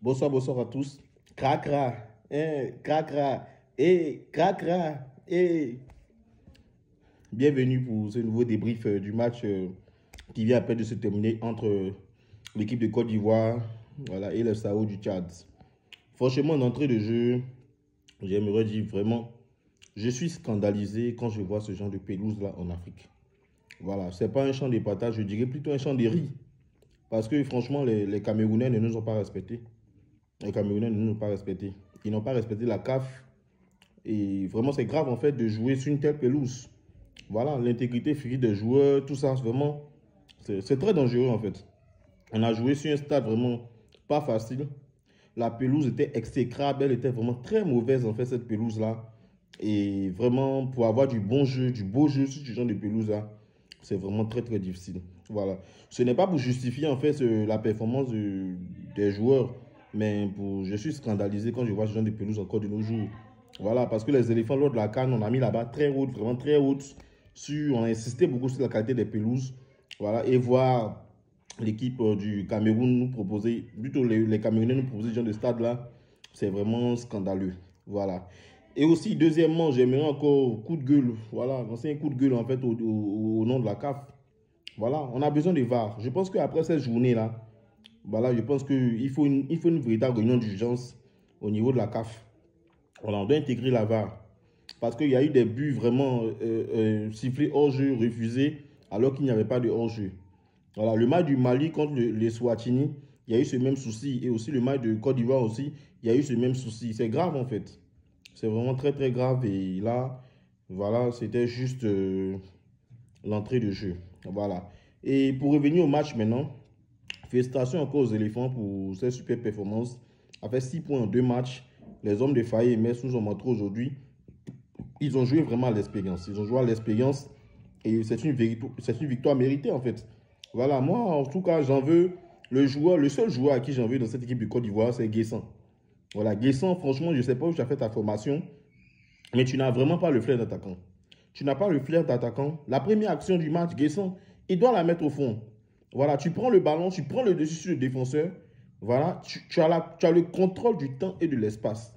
Bonsoir, bonsoir à tous. Cracra, cracra, cracra, Bienvenue pour ce nouveau débrief du match qui vient à peine de se terminer entre l'équipe de Côte d'Ivoire voilà, et le Sao du Tchad. Franchement, en entrée de jeu, j'aimerais dire vraiment, je suis scandalisé quand je vois ce genre de pelouse là en Afrique. Voilà, c'est pas un champ de patates, je dirais plutôt un champ de riz. Parce que franchement, les Camerounais ne nous ont pas respectés. Les Camerounais ne nous ont pas respectés. Ils n'ont pas respecté la CAF. Et vraiment, c'est grave en fait de jouer sur une telle pelouse. Voilà, l'intégrité physique des joueurs, tout ça, vraiment, c'est très dangereux en fait. On a joué sur un stade vraiment pas facile. La pelouse était exécrable, elle était vraiment très mauvaise en fait, cette pelouse-là. Et vraiment, pour avoir du bon jeu, du beau jeu sur ce genre de pelouse-là, c'est vraiment très très difficile. Voilà. Ce n'est pas pour justifier en fait la performance des joueurs, mais je suis scandalisé quand je vois ce genre de pelouse encore de nos jours. Voilà, parce que les éléphants, lors de la CAN, on a mis là-bas très haute, vraiment très haute. On a insisté beaucoup sur la qualité des pelouses. Voilà, et voir l'équipe du Cameroun nous proposer, plutôt les Camerounais nous proposer ce genre de stade-là, c'est vraiment scandaleux. Voilà. Et aussi, deuxièmement, j'aimerais encore coup de gueule. Voilà, c'est un coup de gueule en fait au nom de la CAF. Voilà, on a besoin de VAR. Je pense qu'après cette journée-là, voilà, je pense qu'il faut une véritable réunion d'urgence au niveau de la CAF. Voilà, on doit intégrer la VAR. Parce qu'il y a eu des buts vraiment sifflés hors-jeu, refusés, alors qu'il n'y avait pas de hors-jeu. Voilà, le match du Mali contre les Swatini, il y a eu ce même souci. Et aussi le match de Côte d'Ivoire aussi, il y a eu ce même souci. C'est grave en fait. C'est vraiment très très grave. Et là, voilà, c'était juste l'entrée de jeu. Voilà. Et pour revenir au match maintenant, félicitations encore aux éléphants pour cette super performance. Avec 6 points en 2 matchs, les hommes de Faye et Metz nous ont montré aujourd'hui. Ils ont joué vraiment à l'expérience. Ils ont joué à l'expérience et c'est une victoire méritée en fait. Voilà, moi en tout cas, j'en veux le seul joueur à qui j'en veux dans cette équipe de Côte d'Ivoire, c'est Guessant. Voilà, Guessant, franchement, je ne sais pas où tu as fait ta formation, mais tu n'as vraiment pas le flair d'attaquant. Tu n'as pas le flair d'attaquant. La première action du match, Guessant, il doit la mettre au fond. Voilà, tu prends le ballon, tu prends le dessus sur le défenseur. Voilà, tu as le contrôle du temps et de l'espace.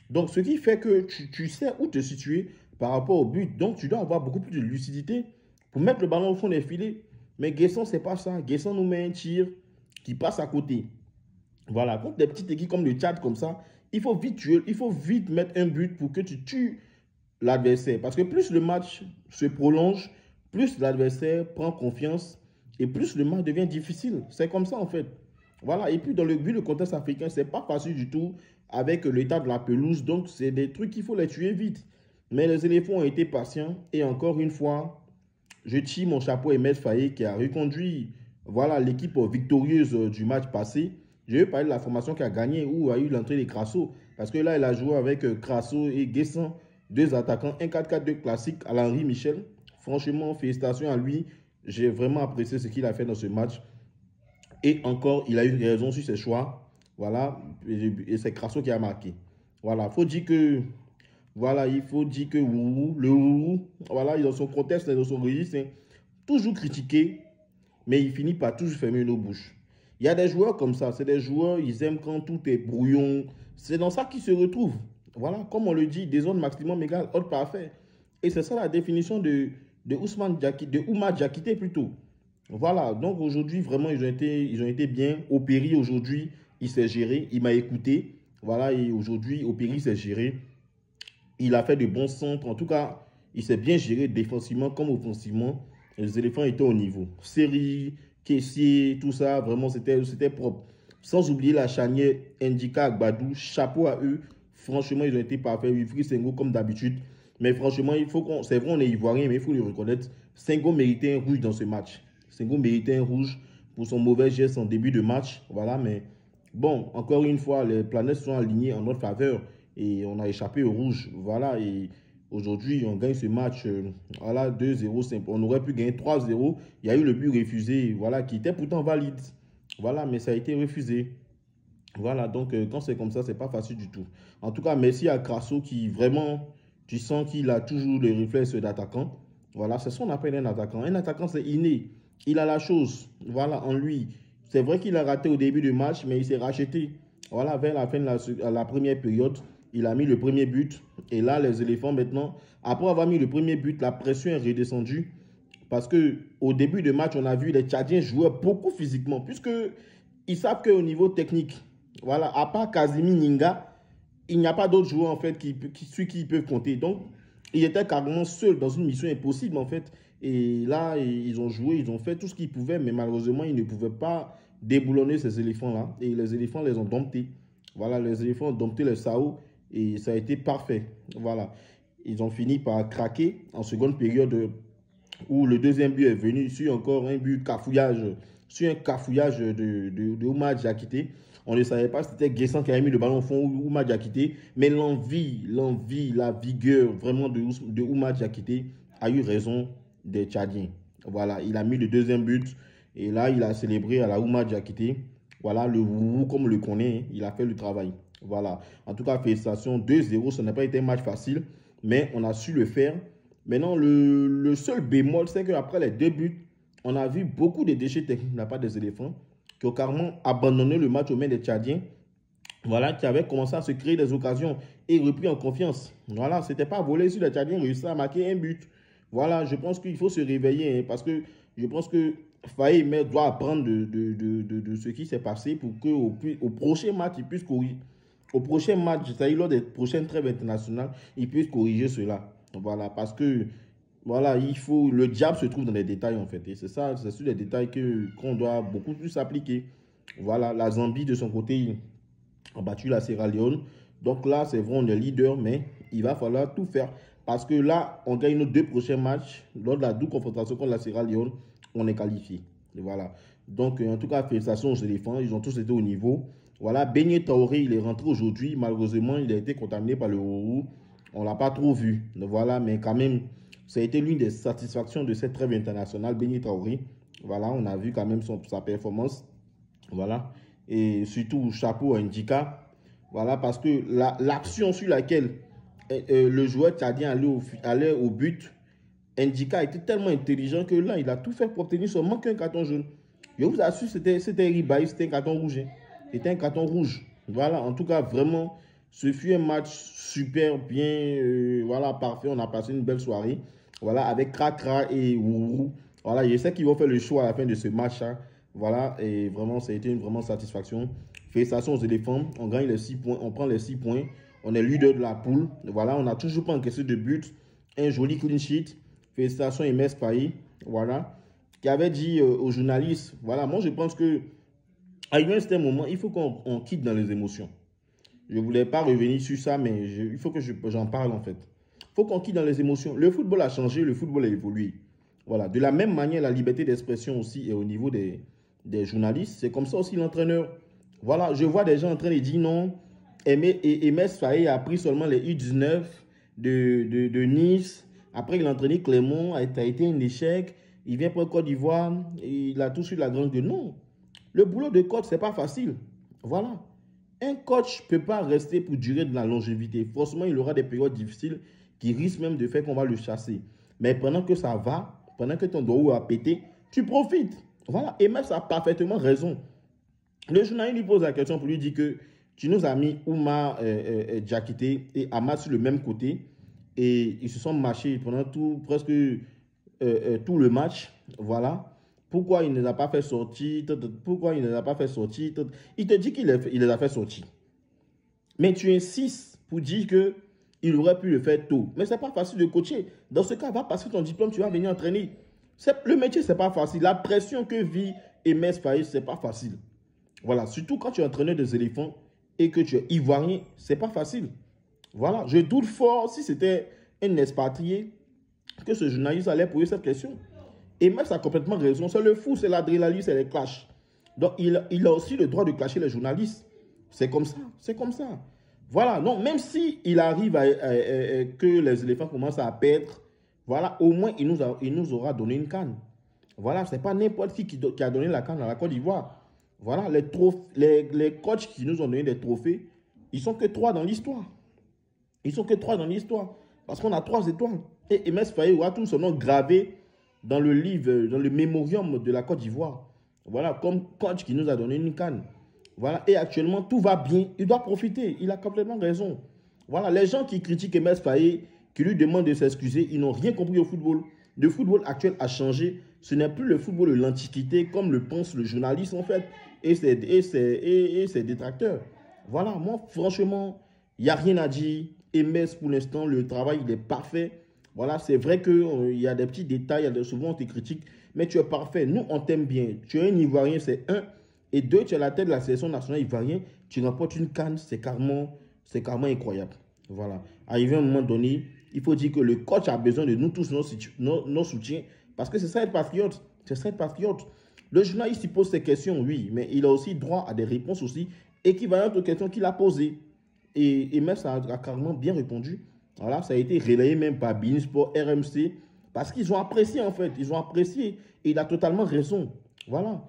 Donc, ce qui fait que tu sais où te situer par rapport au but. Donc, tu dois avoir beaucoup plus de lucidité pour mettre le ballon au fond des filets. Mais Guessant, c'est pas ça. Guessant nous met un tir qui passe à côté. Voilà, contre des petites équipes comme le Tchad, comme ça, il faut vite tuer, il faut vite mettre un but pour que tu tues l'adversaire. Parce que plus le match se prolonge, plus l'adversaire prend confiance et plus le match devient difficile. C'est comme ça en fait. Voilà, et puis dans le contexte africain, c'est pas facile du tout avec l'état de la pelouse. Donc, c'est des trucs qu'il faut les tuer vite. Mais les éléphants ont été patients et encore une fois, je tire mon chapeau à Ahmed Faye qui a reconduit voilà, l'équipe victorieuse du match passé. Je vais parler de la formation qui a gagné où a eu l'entrée de Crasso. Parce que là, il a joué avec Crasso et Guessant, deux attaquants, un 4-4-2 classique à l'Henri Michel. Franchement, félicitations à lui. J'ai vraiment apprécié ce qu'il a fait dans ce match. Et encore, il a eu raison sur ses choix. Voilà, et c'est Crasso qui a marqué. Voilà, faut dire que voilà, il faut dire que le Ourou, voilà, dans son contexte, dans son registre, c'est toujours critiqué, mais il finit par toujours fermer nos bouches. Il y a des joueurs comme ça, c'est des joueurs, ils aiment quand tout est brouillon. C'est dans ça qu'ils se retrouvent. Voilà, comme on le dit, des zones maximum égales, ordre parfait. Et c'est ça la définition de Ousmane Diakité, de Oumar Diakité plutôt. Voilà, donc aujourd'hui, vraiment, ils ont été bien. Opéry, aujourd'hui, il s'est géré, il m'a écouté. Voilà, et aujourd'hui, Opéry s'est géré. Il a fait de bons centres. En tout cas, il s'est bien géré défensivement comme offensivement. Les éléphants étaient au niveau. Série, caissier, tout ça, vraiment, c'était propre. Sans oublier la charnière Ndika Agbadou, chapeau à eux. Franchement, ils ont été parfaits. Wilfried Senghor, comme d'habitude. Mais franchement, c'est vrai, on est ivoirien, mais il faut le reconnaître. Senghor méritait un rouge dans ce match. Senghor méritait un rouge pour son mauvais geste en début de match. Voilà, mais bon, encore une fois, les planètes sont alignées en notre faveur et on a échappé au rouge. Voilà, et aujourd'hui, on gagne ce match voilà, 2-0. On aurait pu gagner 3-0. Il y a eu le but refusé, voilà, qui était pourtant valide. Voilà, mais ça a été refusé. Voilà, donc quand c'est comme ça, c'est pas facile du tout. En tout cas, merci à Crasso qui vraiment, tu sens qu'il a toujours les réflexes d'attaquant. Voilà, c'est ce qu'on appelle un attaquant. Un attaquant, c'est inné. Il a la chose, voilà, en lui. C'est vrai qu'il a raté au début du match, mais il s'est racheté. Voilà, vers la fin de la première période, il a mis le premier but. Et là, les éléphants, maintenant, après avoir mis le premier but, la pression est redescendue. Parce qu'au début de match, on a vu les Tchadiens jouer beaucoup physiquement. Puisqu'ils savent qu'au niveau technique, voilà, à part Kazimi Ninga, il n'y a pas d'autres joueurs en fait sur qui ils peuvent compter. Donc, ils étaient carrément seuls dans une mission impossible en fait. Et là, ils ont joué, ils ont fait tout ce qu'ils pouvaient, mais malheureusement, ils ne pouvaient pas déboulonner ces éléphants-là. Et les éléphants les ont domptés. Voilà, les éléphants ont dompté les Sao et ça a été parfait. Voilà, ils ont fini par craquer en seconde période où le deuxième but est venu sur encore un but cafouillage, sur un cafouillage de Oumar Diakité. On ne savait pas si c'était Guessant qui avait mis le ballon au fond ou Oumar Diakité, mais l'envie, la vigueur vraiment de Oumar Diakité a eu raison des Tchadiens. Voilà, il a mis le deuxième but et là, il a célébré à la Oumar Diakité. Voilà, le Wourou, comme on le connaît, il a fait le travail. Voilà, en tout cas, félicitations, 2-0, ce n'a pas été un match facile, mais on a su le faire. Maintenant, le seul bémol, c'est qu'après les deux buts, on a vu beaucoup de déchets techniques de la part des éléphants qui ont carrément abandonné le match aux mains des Tchadiens. Voilà, qui avaient commencé à se créer des occasions et repris en confiance. Voilà, ce n'était pas volé si les Tchadiens réussissaient à marquer un but. Voilà, je pense qu'il faut se réveiller hein, parce que je pense que Faye doit apprendre de ce qui s'est passé pour qu'au prochain match, il puisse corriger. Au prochain match, c'est-à-dire lors des prochaines trêves internationales, il puisse corriger cela. Voilà, parce que voilà, le diable se trouve dans les détails en fait. Et c'est ça, c'est sur les détails qu'on doit beaucoup plus appliquer. Voilà, la Zambie de son côté a battu la Sierra Leone. Donc là, c'est vrai, on est leader, mais il va falloir tout faire. Parce que là, on gagne nos deux prochains matchs. Lors de la double confrontation contre la Sierra Leone, on est qualifié. Et voilà. Donc, en tout cas, félicitations aux éléphants. Ils ont tous été au niveau. Voilà, Beignet Traoré, il est rentré aujourd'hui. Malheureusement, il a été contaminé par le Rourou. On ne l'a pas trop vu. Voilà, mais quand même, ça a été l'une des satisfactions de cette trêve internationale, Beignet Traoré. Voilà, on a vu quand même sa performance. Voilà. Et surtout, chapeau à Ndjika. Voilà, parce que l'action sur laquelle le joueur tchadien allait au but, Ndjika était tellement intelligent que là, il a tout fait pour obtenir seulement qu'un carton jaune. Je vous assure, c'était Ribaï, c'était un carton rouge. Hein. C'était un carton rouge. Voilà, en tout cas, vraiment, ce fut un match super bien, voilà, parfait. On a passé une belle soirée. Voilà, avec Krakra et Wourou. Voilà, je sais qu'ils vont faire le choix à la fin de ce match. Hein. Voilà, et vraiment, ça a été une vraiment satisfaction. Félicitations aux éléphants. On gagne les 6 points, on prend les 6 points. On est leader de la poule. Voilà, on n'a toujours pas encaissé de but. Un joli clean sheet. Félicitations Emes Faye. Voilà, qui avait dit aux journalistes, voilà, moi je pense que à un certain moment, il faut qu'on quitte dans les émotions. Je ne voulais pas revenir sur ça, mais il faut que j'en parle en fait. Il faut qu'on quitte dans les émotions. Le football a changé, le football a évolué. Voilà. De la même manière, la liberté d'expression aussi est au niveau des journalistes. C'est comme ça aussi l'entraîneur. Voilà, je vois des gens en train de dire non. Emes Faye a pris seulement les U19 de Nice. Après, il a entraîné Clermont, ça a été un échec. Il vient pour Côte d'Ivoire, il a tout sur la grande gueule. Non. Le boulot de coach, ce n'est pas facile. Voilà. Un coach ne peut pas rester pour durer de la longévité. Forcément, il aura des périodes difficiles qui risquent même de faire qu'on va le chasser. Mais pendant que ça va, pendant que ton dos a pété, tu profites. Voilà. Et même ça a parfaitement raison. Le journaliste lui pose la question pour lui dire que tu nous as mis Oumar Diakité et Ahmad sur le même côté. Et ils se sont marchés pendant presque tout le match. Voilà. Pourquoi il ne les a pas fait sortir? Pourquoi il ne les a pas fait sortir? Il te dit qu'il les a fait sortir. Mais tu insistes pour dire qu'il aurait pu le faire tôt. Mais ce n'est pas facile de coacher. Dans ce cas, va passer ton diplôme, tu vas venir entraîner. Le métier, ce n'est pas facile. La pression que vit Emes Faye, ce n'est pas facile. Voilà. Surtout quand tu es entraîneur des éléphants et que tu es ivoirien, ce n'est pas facile. Voilà. Je doute fort si c'était un expatrié que ce journaliste allait poser cette question. Et Max a complètement raison. C'est le fou, c'est l'adrénaline, c'est les clashs. Donc, il a aussi le droit de clasher les journalistes. C'est comme ça. C'est comme ça. Voilà. Non, même s'il arrive que les éléphants commencent à perdre, voilà, au moins, il nous aura donné une canne. Voilà, ce n'est pas n'importe qui a donné la canne à la Côte d'Ivoire. Voilà, les coachs qui nous ont donné des trophées, ils ne sont que 3 dans l'histoire. Ils ne sont que 3 dans l'histoire. Parce qu'on a 3 étoiles. Et Emes Faye aura tout son nom gravé dans le livre, dans le mémorium de la Côte d'Ivoire. Voilà, comme coach qui nous a donné une canne. Voilà, et actuellement, tout va bien. Il doit profiter. Il a complètement raison. Voilà, les gens qui critiquent Emes Faé, qui lui demandent de s'excuser, ils n'ont rien compris au football. Le football actuel a changé. Ce n'est plus le football de l'Antiquité, comme le pense le journaliste, en fait, et ses détracteurs. Voilà, moi, franchement, il n'y a rien à dire. Emes, pour l'instant, le travail, il est parfait. Voilà, c'est vrai qu'il y a des petits détails, souvent on te critique, mais tu es parfait. Nous, on t'aime bien. Tu es un Ivoirien, c'est un. Et deux, tu es la tête de la sélection nationale ivoirienne, tu remportes une canne, c'est carrément incroyable. Voilà. Arrivé à un moment donné, il faut dire que le coach a besoin de nous tous, nos soutiens, parce que c'est ça être patriote. C'est ça être patriote. Le journaliste, il pose ses questions, oui, mais il a aussi droit à des réponses aussi équivalentes aux questions qu'il a posées. Et même ça a carrément bien répondu. Voilà, ça a été relayé même par Bein Sport, RMC, parce qu'ils ont apprécié en fait, ils ont apprécié. Et il a totalement raison. Voilà.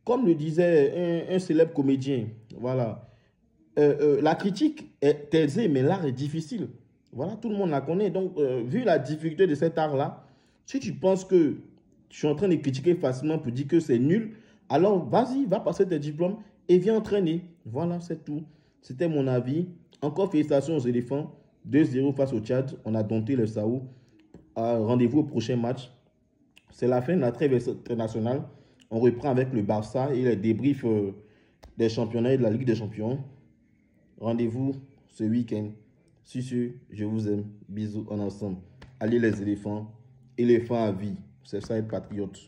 Comme le disait un célèbre comédien, voilà, la critique est aisée, mais l'art est difficile. Voilà, tout le monde la connaît. Donc, vu la difficulté de cet art-là, si tu penses que je suis en train de critiquer facilement pour dire que c'est nul, alors vas-y, va passer tes diplômes et viens entraîner. Voilà, c'est tout. C'était mon avis. Encore félicitations aux éléphants. 2-0 face au Tchad. On a dompté le Saou. Rendez-vous au prochain match. C'est la fin de la trêve internationale. On reprend avec le Barça et les débriefs des championnats et de la Ligue des Champions. Rendez-vous ce week-end. Sur ce, je vous aime. Bisous en ensemble. Allez les éléphants. Éléphants à vie. C'est ça être patriote.